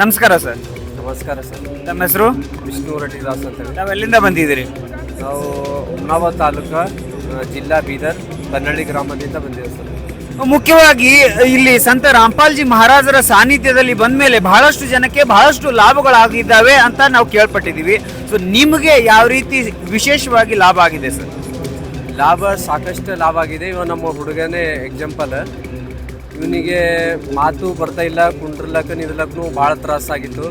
ನಮಸ್ಕಾರ ಸರ್. ನಮಸ್ಕಾರ ಸರ್. ನಮ್ಮ ಹೆಸರು ವಿಷ್ಣು ರೆಡ್ಡಿ ದಾಸ್ ಅಂತ ಹೇಳಿ. ನಾವು ಎಲ್ಲಿಂದ ಬಂದಿದ್ದೀರಿ? ನಾವು ಹುಮ್ನಾಬಾದ್ ತಾಲೂಕು, ಜಿಲ್ಲಾ ಬೀದರ್, ಬನ್ನಳ್ಳಿ ಗ್ರಾಮದಿಂದ ಬಂದಿದ್ದೇವೆ ಸರ್. ಮುಖ್ಯವಾಗಿ ಇಲ್ಲಿ ಸಂತ ರಾಮ್ಪಾಲ್ಜಿ ಮಹಾರಾಜರ ಸಾನ್ನಿಧ್ಯದಲ್ಲಿ ಬಂದ ಮೇಲೆ ಬಹಳಷ್ಟು ಜನಕ್ಕೆ ಬಹಳಷ್ಟು ಲಾಭಗಳಾಗಿದ್ದಾವೆ ಅಂತ ನಾವು ಕೇಳ್ಪಟ್ಟಿದ್ದೀವಿ. ಸೊ ನಿಮಗೆ ಯಾವ ರೀತಿ ವಿಶೇಷವಾಗಿ ಲಾಭ ಆಗಿದೆ ಸರ್? ಲಾಭ ಸಾಕಷ್ಟು ಲಾಭ ಆಗಿದೆ. ಇವ ನಮ್ಮ ಹುಡುಗನೇ ಎಕ್ಸಾಂಪಲ್. ಇವನಿಗೆ ಮಾತು ಬರ್ತಾ ಇಲ್ಲ, ಕುಂಡ್ರಲಕ್ಕ ನಿಲ್ಲಕ್ಕೂ ಭಾಳ ತ್ರಾಸಾಗಿತ್ತು.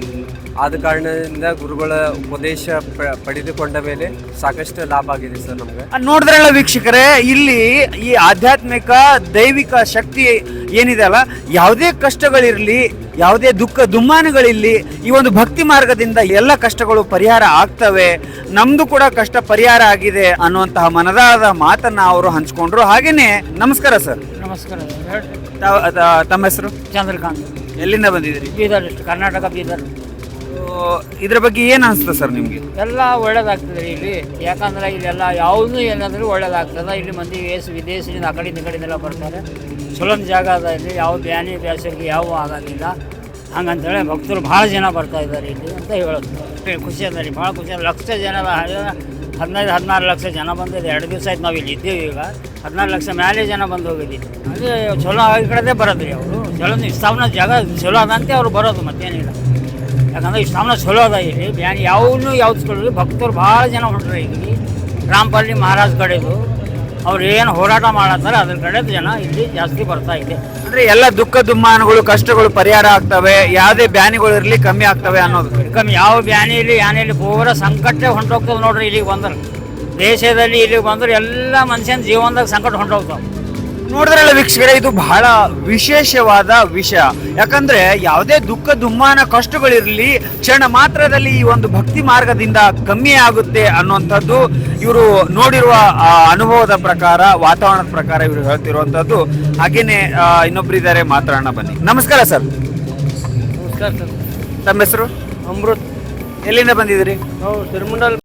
ಆದ ಕಾರಣದಿಂದ ಗುರುಗಳ ಉಪದೇಶ ಪಡೆದುಕೊಂಡ ಮೇಲೆ ಸಾಕಷ್ಟು ಲಾಭ ಆಗಿದೆ ಸರ್ ನಮ್ಗೆ. ನೋಡಿದ್ರಲ್ಲ ವೀಕ್ಷಕರೇ, ಇಲ್ಲಿ ಈ ಆಧ್ಯಾತ್ಮಿಕ ದೈವಿಕ ಶಕ್ತಿ ಏನಿದೆ ಅಲ್ಲ, ಯಾವುದೇ ಕಷ್ಟಗಳಿರಲಿ, ಯಾವುದೇ ದುಃಖ ದುಮ್ಮಾನಗಳಿರಲಿ, ಈ ಒಂದು ಭಕ್ತಿ ಮಾರ್ಗದಿಂದ ಎಲ್ಲ ಕಷ್ಟಗಳು ಪರಿಹಾರ ಆಗ್ತವೆ. ನಮ್ದು ಕೂಡ ಕಷ್ಟ ಪರಿಹಾರ ಆಗಿದೆ ಅನ್ನುವಂತಹ ಮನದಾಳದ ಮಾತನ್ನ ಅವರು ಹಂಚ್ಕೊಂಡ್ರು. ಹಾಗೇನೆ ನಮಸ್ಕಾರ ಸರ್. ನಮಸ್ಕಾರ. ತಮ್ಮ ಹೆಸರು? ಚಂದ್ರಕಾಂತ್. ಎಲ್ಲಿಂದ ಬಂದಿದ್ದೀರಿ? ಬೀದರ್ ಡಿಸ್ಟ್ರಿಕ್ಟ್, ಕರ್ನಾಟಕ, ಬೀದರ್. ಇದ್ರ ಬಗ್ಗೆ ಏನು ಅನಿಸ್ತದೆ ಸರ್ ನಿಮಗೆ? ಎಲ್ಲ ಒಳ್ಳೇದಾಗ್ತದೆ ಇಲ್ಲಿ. ಯಾಕಂದ್ರೆ ಇಲ್ಲೆಲ್ಲ ಯಾವುದೂ ಏನಾದರೂ ಒಳ್ಳೇದಾಗ್ತದೆ. ಇಲ್ಲಿ ಮಂದಿ ವಿದೇಶದಿಂದ ಆ ಕಡೆಯಿಂದ ಈ ಕಡೆಯಿಂದೆಲ್ಲ ಬರ್ತಾರೆ. ಚಲೋ ಜಾಗ ಅದ ಇಲ್ಲಿ. ಯಾವ ಬ್ಯಾನಿ ಬ್ಯಾಸರಿಗೆ ಯಾವ ಆಗೋದಿಲ್ಲ. ಹಂಗಂತೇಳಿ ಭಕ್ತರು ಭಾಳ ಜನ ಬರ್ತಾ ಇದ್ದಾರೆ ಇಲ್ಲಿ ಅಂತ ಹೇಳೋದು ಖುಷಿ ಅದ ರೀ. ಭಾಳ ಖುಷಿ. ಲಕ್ಷ ಜನ, 15-16 ಲಕ್ಷ ಜನ ಬಂದಿದೆ. 2 ದಿವಸ ಆಯ್ತು ನಾವು ಇಲ್ಲಿ ಇದ್ದೀವಿ. ಈಗ 14 ಲಕ್ಷ ಮೇಲೆ ಜನ ಬಂದು ಹೋಗಿದ್ದೀವಿ. ಅದೇ ಚಲೋ ಈ ಕಡೆದೇ ಬರೋದು ರೀ ಅವರು. ಚಲೋ ಸ್ಥಾಪನ ಜಾಗ ಚಲೋ ಅದಂತೆ ಅವ್ರು ಬರೋದು, ಮತ್ತೇನಿಲ್ಲ. ಯಾಕಂದ್ರೆ ಈ ಸ್ಥಾಪನ ಚಲೋ ಅದ ಇಲ್ಲಿ. ಬ್ಯಾನಿ ಯಾವ್ದು ಭಕ್ತರು ಭಾಳ ಜನ ಹೊಂಟ್ರಿ ಇಲ್ಲಿ. ರಾಮ್ಪಾಲ್ಜಿ ಮಹಾರಾಜ್ ಕಡೆದು ಅವ್ರು ಏನು ಹೋರಾಟ ಮಾಡತ್ತಾರೆ ಅದ್ರ ಕಡೆ ಜನ ಇಲ್ಲಿ ಜಾಸ್ತಿ ಬರ್ತಾ ಇದೆ. ಅಂದ್ರೆ ಎಲ್ಲ ದುಃಖ ದುಮ್ಮಾನಗಳು ಕಷ್ಟಗಳು ಪರಿಹಾರ ಆಗ್ತವೆ, ಯಾವುದೇ ಬ್ಯಾನಿಗಳು ಇರಲಿ ಕಮ್ಮಿ ಆಗ್ತವೆ ಅನ್ನೋದು. ಕಮ್ಮಿ ಯಾವ ಬ್ಯಾನಿ ಇಲ್ಲಿ ಯಾನಿಲ್ಲಿ ಪೂರ ಸಂಕಟ ಹೊಂಟೋಗ್ತದೆ ನೋಡ್ರಿ. ಇಲ್ಲಿಗೆ ಬಂದ್ರೆ ದೇಶದಲ್ಲಿ ಇಲ್ಲಿಗೆ ಬಂದ್ರೆ ಎಲ್ಲ ಮನುಷ್ಯನ ಜೀವನದಾಗ ಸಂಕಟ ಹೊಂಟೋಗ್ತಾವೆ. ನೋಡಿದ್ರಲ್ಲ ವೀಕ್ಷಕರೇ, ಇದು ಬಹಳ ವಿಶೇಷವಾದ ವಿಷಯ. ಯಾಕಂದ್ರೆ ಯಾವುದೇ ದುಃಖ ದುಮ್ಮಾನ ಕಷ್ಟಗಳಿರಲಿ ಕ್ಷಣ ಮಾತ್ರದಲ್ಲಿ ಈ ಒಂದು ಭಕ್ತಿ ಮಾರ್ಗದಿಂದ ಕಮ್ಮಿ ಆಗುತ್ತೆ ಅನ್ನುವಂಥದ್ದು ಇವರು ನೋಡಿರುವ ಅನುಭವದ ಪ್ರಕಾರ, ವಾತಾವರಣದ ಪ್ರಕಾರ ಇವರು ಹೇಳ್ತಿರುವಂಥದ್ದು. ಹಾಗೇನೆ ಇನ್ನೊಬ್ರು ಇದ್ದಾರೆ, ಮಾತಾಡೋಣ ಬನ್ನಿ. ನಮಸ್ಕಾರ ಸರ್. ನಮಸ್ಕಾರ ಸರ್. ತಮ್ಮ ಹೆಸರು? ಅಮೃತ್. ಎಲ್ಲಿಂದ ಬಂದಿದ್ದೀರಿ? ನಾವು ತಿರುಮಂಡಲ್